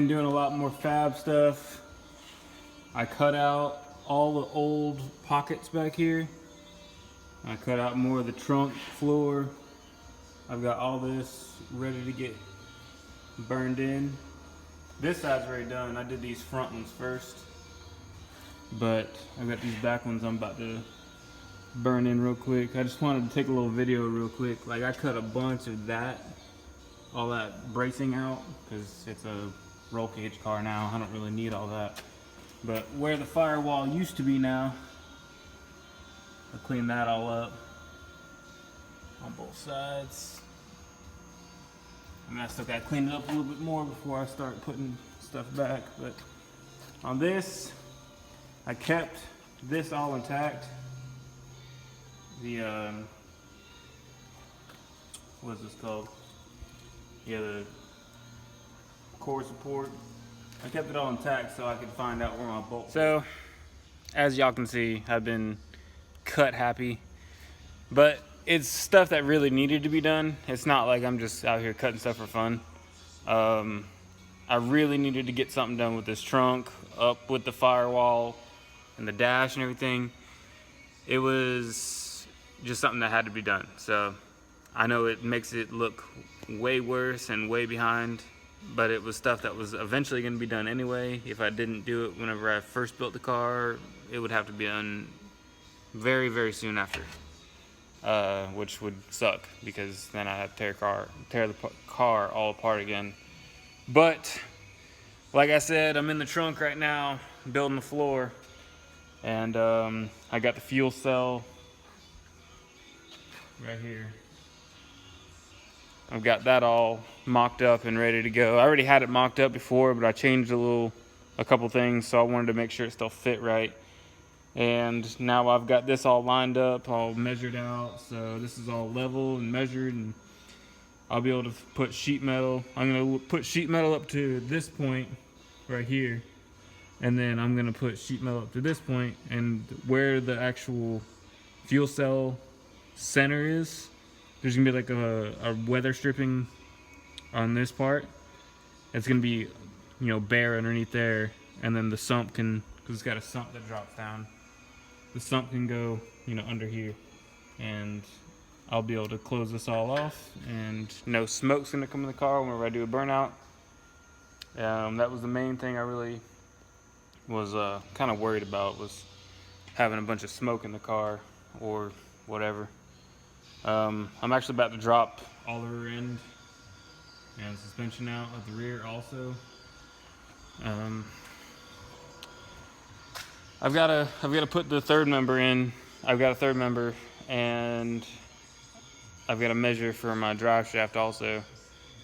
been doing a lot more fab stuff. I cut out all the old pockets back here. I cut out more of the trunk floor. I've got all this ready to get burned in. This side's already done. I did these front ones first, but I've got these back ones I'm about to burn in real quick. I just wanted to take a little video real quick. Like, I cut a bunch of that, all that bracing out, because it's a roll cage car now. I don't really need all that. But where the firewall used to be now, I'll clean that all up on both sides. I mean, I still gotta clean it up a little bit more before I start putting stuff back. But on this, I kept this all intact. The what is this called? Yeah, the core support. I kept it all intact so I could find out where my bolt. So, as y'all can see, I've been cut happy, but it's stuff that really needed to be done. It's not like I'm just out here cutting stuff for fun. I really needed to get something done with this trunk, up with the firewall and the dash and everything. It was just something that had to be done. So I know it makes it look way worse and way behind, but it was stuff that was eventually going to be done anyway. If I didn't do it whenever I first built the car, it would have to be done very, very soon after, which would suck because then I'd have to tear the car all apart again. But like I said, I'm in the trunk right now building the floor, and I got the fuel cell right here. I've got that all mocked up and ready to go. I already had it mocked up before, but I changed a couple things, so I wanted to make sure it still fit right. And now I've got this all lined up, all measured out, so this is all level and measured, and I'll be able to put sheet metal. I'm gonna put sheet metal up to this point right here, and then I'm gonna put sheet metal up to this point, and where the actual fuel cell center is, there's gonna be like a weather stripping on this part. It's gonna be, you know, bare underneath there, and then the sump can, because it's got a sump that drops down, the sump can go, you know, under here, and I'll be able to close this all off, and no smoke's gonna come in the car whenever I do a burnout. That was the main thing I really was kind of worried about, was having a bunch of smoke in the car or whatever. I'm actually about to drop all the rear end and suspension out of the rear also. I've got to put the third member in. I've got a third member, and I've got to measure for my drive shaft also.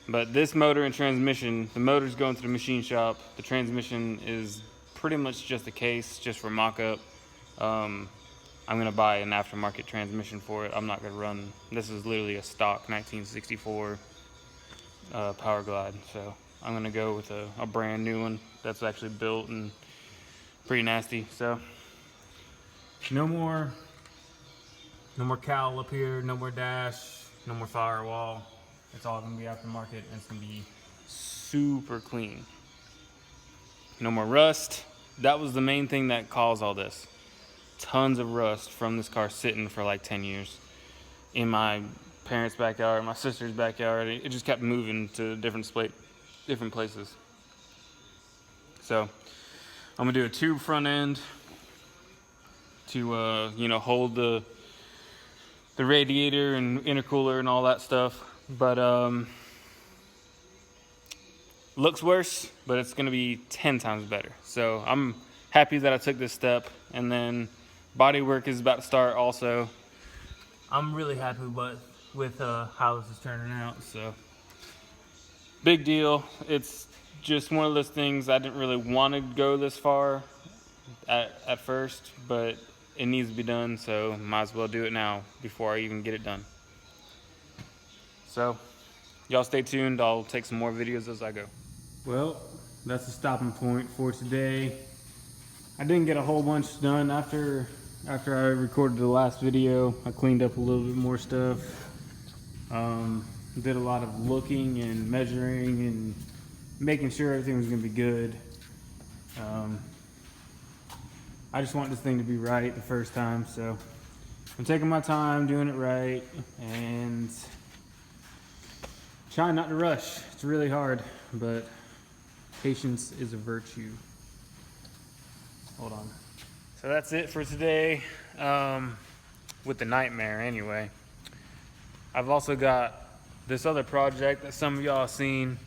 But this motor and transmission, the motor's going to the machine shop. The transmission is pretty much just a case, just for mock-up. I'm gonna buy an aftermarket transmission for it. I'm not gonna run, this is literally a stock 1964 Power Glide. So I'm gonna go with a brand new one that's actually built and pretty nasty. So no more cowl up here, no more dash, no more firewall. It's all gonna be aftermarket, and it's gonna be super clean. No more rust. That was the main thing that caused all this. Tons of rust from this car sitting for like 10 years in my parents' backyard, my sister's backyard. It just kept moving to different places. So I'm gonna do a tube front end to you know, hold the radiator and intercooler and all that stuff. But looks worse, but it's gonna be 10 times better. So I'm happy that I took this step. And then body work is about to start also. I'm really happy with how this is turning out. So big deal. It's just one of those things. I didn't really want to go this far at first, but it needs to be done, so might as well do it now before I even get it done. So y'all stay tuned. I'll take some more videos as I go. Well, that's the stopping point for today. I didn't get a whole bunch done after I recorded the last video. I cleaned up a little bit more stuff. Did a lot of looking and measuring and making sure everything was gonna be good. I just want this thing to be right the first time, so I'm taking my time doing it right and trying not to rush. It's really hard, but patience is a virtue. Hold on. So that's it for today, with the nightmare anyway. I've also got this other project that some of y'all have seen.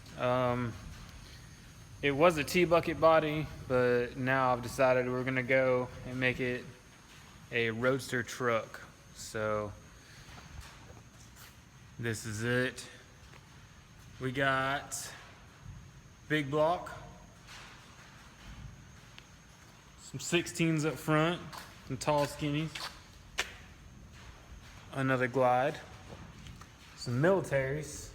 It was a T-bucket body, but now I've decided we're gonna go and make it a roadster truck. So this is it. We got big block, some 16s up front, some tall skinnies, another glide, some militaries,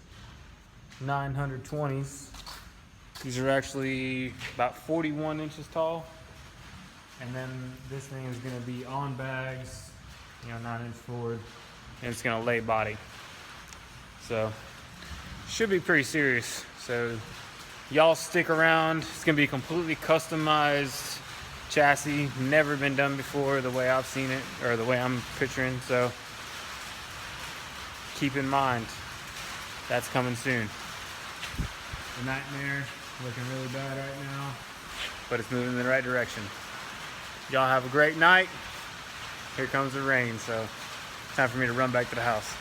920s. These are actually about 41 inches tall. And then this thing is gonna be on bags, 9-inch forward, and it's gonna lay body. So, should be pretty serious. So, y'all stick around. It's gonna be a completely customized chassis, never been done before the way I've seen it, or the way I'm picturing. So, keep in mind, that's coming soon. The nightmare looking really bad right now, but it's moving in the right direction. Y'all have a great night. Here comes the rain, so time for me to run back to the house.